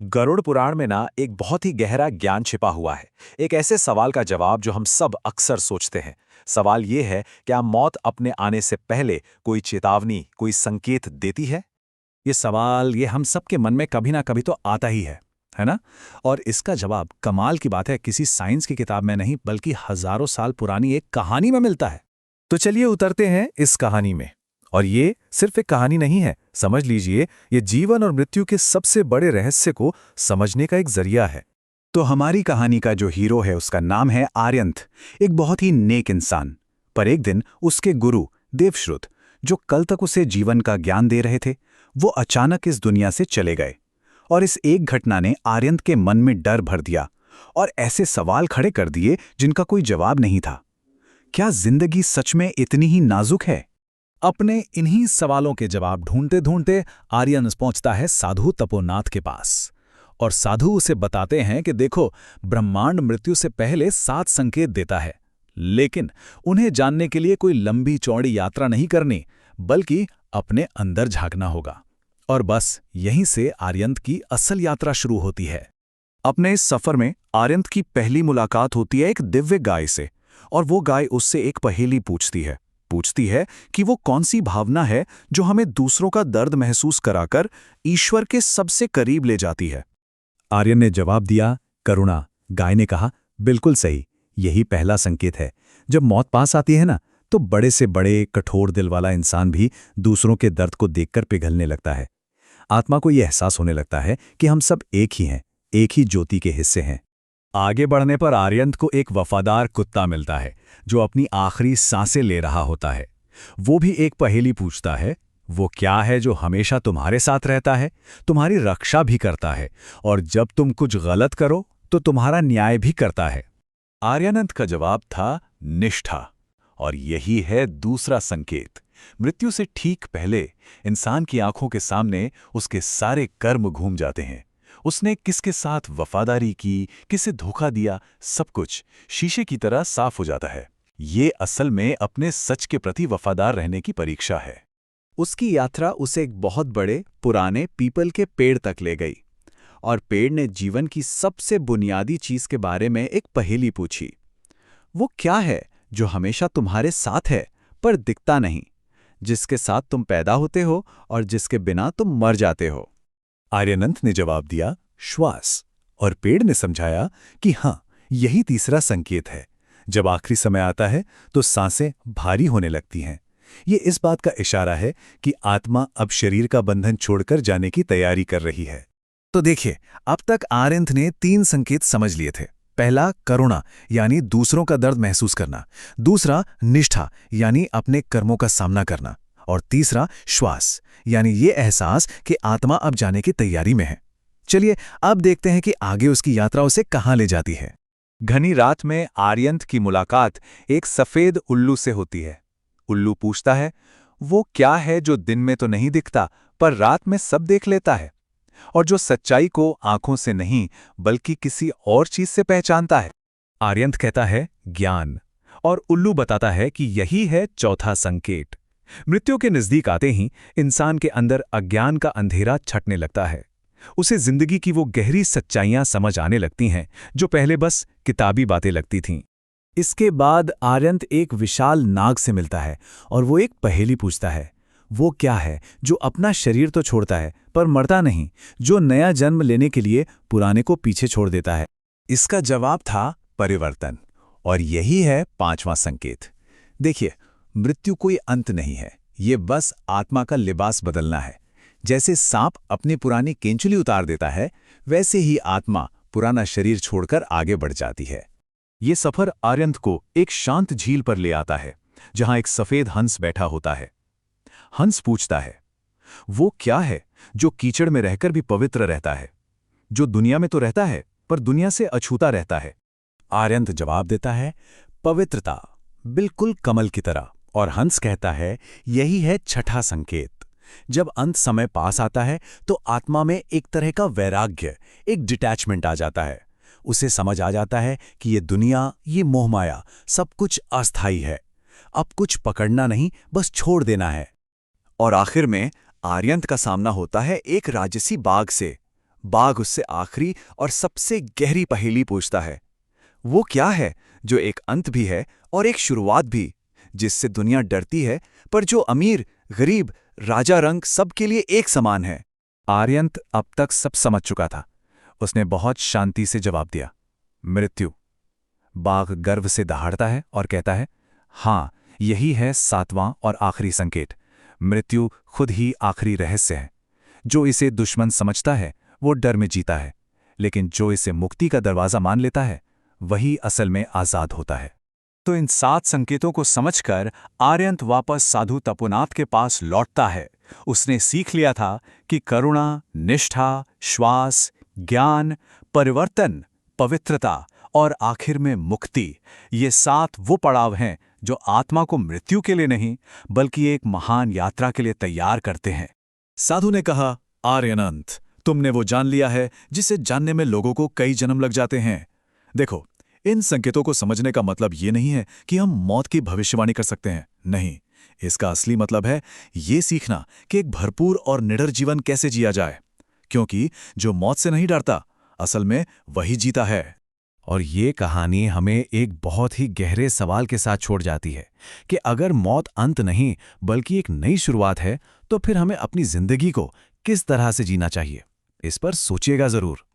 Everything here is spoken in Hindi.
गरुड़ पुराण में ना एक बहुत ही गहरा ज्ञान छिपा हुआ है। एक ऐसे सवाल का जवाब जो हम सब अक्सर सोचते हैं। सवाल ये है, क्या मौत अपने आने से पहले कोई चेतावनी, कोई संकेत देती है? ये सवाल ये हम सबके मन में कभी ना कभी तो आता ही है ना? और इसका जवाब कमाल की बात है किसी साइंस की किताब में नहीं बल्कि हजारों साल पुरानी एक कहानी में मिलता है। तो चलिए उतरते हैं इस कहानी में। और ये सिर्फ एक कहानी नहीं है, समझ लीजिए ये जीवन और मृत्यु के सबसे बड़े रहस्य को समझने का एक जरिया है। तो हमारी कहानी का जो हीरो है उसका नाम है आर्यंत, एक बहुत ही नेक इंसान। पर एक दिन उसके गुरु देवश्रुत, जो कल तक उसे जीवन का ज्ञान दे रहे थे, वो अचानक इस दुनिया से चले गए। और इस एक घटना ने आर्यंत के मन में डर भर दिया और ऐसे सवाल खड़े कर दिए जिनका कोई जवाब नहीं था। क्या जिंदगी सच में इतनी ही नाजुक है? अपने इन्हीं सवालों के जवाब ढूंढते ढूंढते आर्यन पहुंचता है साधु तपोनाथ के पास। और साधु उसे बताते हैं कि देखो, ब्रह्मांड मृत्यु से पहले 7 संकेत देता है, लेकिन उन्हें जानने के लिए कोई लंबी चौड़ी यात्रा नहीं करनी, बल्कि अपने अंदर झांकना होगा। और बस यहीं से आर्यंत की असल यात्रा शुरू होती है। अपने इस सफर में आर्यंत की पहली मुलाकात होती है एक दिव्य गाय से। और वो गाय उससे एक पहेली पूछती है कि वो कौन सी भावना है जो हमें दूसरों का दर्द महसूस कराकर ईश्वर के सबसे करीब ले जाती है। आर्यन ने जवाब दिया, करुणा। गाय ने कहा, बिल्कुल सही, यही पहला संकेत है। जब मौत पास आती है ना, तो बड़े से बड़े कठोर दिल वाला इंसान भी दूसरों के दर्द को देखकर पिघलने लगता है। आत्मा को यह एहसास होने लगता है कि हम सब एक ही हैं, एक ही ज्योति के हिस्से हैं। आगे बढ़ने पर आर्यंत को एक वफादार कुत्ता मिलता है जो अपनी आखिरी सांसें ले रहा होता है। वो भी एक पहेली पूछता है, वो क्या है जो हमेशा तुम्हारे साथ रहता है, तुम्हारी रक्षा भी करता है, और जब तुम कुछ गलत करो तो तुम्हारा न्याय भी करता है। आर्यानंद का जवाब था निष्ठा। और यही है दूसरा संकेत। मृत्यु से ठीक पहले इंसान की आंखों के सामने उसके सारे कर्म घूम जाते हैं। उसने किसके साथ वफादारी की, किसे धोखा दिया, सब कुछ शीशे की तरह साफ हो जाता है। ये असल में अपने सच के प्रति वफादार रहने की परीक्षा है। उसकी यात्रा उसे एक बहुत बड़े पुराने पीपल के पेड़ तक ले गई। और पेड़ ने जीवन की सबसे बुनियादी चीज के बारे में एक पहेली पूछी। वो क्या है जो हमेशा तुम्हारे साथ है पर दिखता नहीं, जिसके साथ तुम पैदा होते हो और जिसके बिना तुम मर जाते हो? आर्यनंत ने जवाब दिया, श्वास। और पेड़ ने समझाया कि हाँ, यही तीसरा संकेत है। जब आखिरी समय आता है तो सांसें भारी होने लगती हैं। ये इस बात का इशारा है कि आत्मा अब शरीर का बंधन छोड़कर जाने की तैयारी कर रही है। तो देखिए, अब तक आर्यंत ने 3 संकेत समझ लिए थे। पहला करुणा, यानी दूसरों का दर्द महसूस करना। दूसरा निष्ठा, यानी अपने कर्मों का सामना करना। और तीसरा श्वास, यानी ये एहसास कि आत्मा अब जाने की तैयारी में है। चलिए अब देखते हैं कि आगे उसकी यात्रा उसे कहाँ ले जाती है। घनी रात में आर्यंत की मुलाकात एक सफेद उल्लू से होती है। उल्लू पूछता है, वो क्या है जो दिन में तो नहीं दिखता पर रात में सब देख लेता है, और जो सच्चाई को आंखों से नहीं बल्कि किसी और चीज से पहचानता है? आर्यंत कहता है ज्ञान, और उल्लू बताता है कि यही है चौथा संकेत। मृत्यु के नजदीक आते ही इंसान के अंदर अज्ञान का अंधेरा छटने लगता है। उसे जिंदगी की वो गहरी सच्चाइयां समझ आने लगती हैं जो पहले बस किताबी बातें लगती थीं। इसके बाद आर्यंत एक विशाल नाग से मिलता है और वो एक पहेली पूछता है। वो क्या है जो अपना शरीर तो छोड़ता है पर मरता नहीं, जो नया जन्म लेने के लिए पुराने को पीछे छोड़ देता है? इसका जवाब था परिवर्तन। और यही है 5वां संकेत। देखिए, मृत्यु कोई अंत नहीं है, ये बस आत्मा का लिबास बदलना है। जैसे सांप अपनी पुरानी केंचुली उतार देता है, वैसे ही आत्मा पुराना शरीर छोड़कर आगे बढ़ जाती है। ये सफर आर्यंत को एक शांत झील पर ले आता है, जहां एक सफेद हंस बैठा होता है। हंस पूछता है, वो क्या है जो कीचड़ में रहकर भी पवित्र रहता है, जो दुनिया में तो रहता है पर दुनिया से अछूता रहता है? आर्यंत जवाब देता है, पवित्रता, बिल्कुल कमल की तरह। और हंस कहता है, यही है छठा संकेत। जब अंत समय पास आता है तो आत्मा में एक तरह का वैराग्य, एक डिटैचमेंट आ जाता है। उसे समझ आ जाता है कि ये दुनिया, ये मोहमाया, सब कुछ अस्थायी है। अब कुछ पकड़ना नहीं, बस छोड़ देना है। और आखिर में आर्यंत का सामना होता है एक राजसी बाघ से। बाघ उससे आखिरी और सबसे गहरी पहेली पूछता है, वो क्या है जो एक अंत भी है और एक शुरुआत भी, जिससे दुनिया डरती है पर जो अमीर, गरीब, राजा रंग सबके लिए एक समान है। आर्यंत अब तक सब समझ चुका था। उसने बहुत शांति से जवाब दिया, मृत्यु। बाघ गर्व से दहाड़ता है और कहता है, हाँ, यही है 7वां और आखिरी संकेत। मृत्यु खुद ही आखिरी रहस्य है। जो इसे दुश्मन समझता है वो डर में जीता है, लेकिन जो इसे मुक्ति का दरवाजा मान लेता है वही असल में आजाद होता है। तो इन 7 संकेतों को समझकर आर्यंत वापस साधु तपोनाथ के पास लौटता है। उसने सीख लिया था कि करुणा, निष्ठा, श्वास, ज्ञान, परिवर्तन, पवित्रता और आखिर में मुक्ति, ये 7 वो पड़ाव हैं जो आत्मा को मृत्यु के लिए नहीं बल्कि एक महान यात्रा के लिए तैयार करते हैं। साधु ने कहा, आर्यनंत, तुमने वो जान लिया है जिसे जानने में लोगों को कई जन्म लग जाते हैं। देखो, इन संकेतों को समझने का मतलब ये नहीं है कि हम मौत की भविष्यवाणी कर सकते हैं। नहीं, इसका असली मतलब है ये सीखना कि एक भरपूर और निडर जीवन कैसे जिया जाए, क्योंकि जो मौत से नहीं डरता असल में वही जीता है। और ये कहानी हमें एक बहुत ही गहरे सवाल के साथ छोड़ जाती है कि अगर मौत अंत नहीं बल्कि एक नई शुरुआत है, तो फिर हमें अपनी जिंदगी को किस तरह से जीना चाहिए। इस पर सोचिएगा जरूर।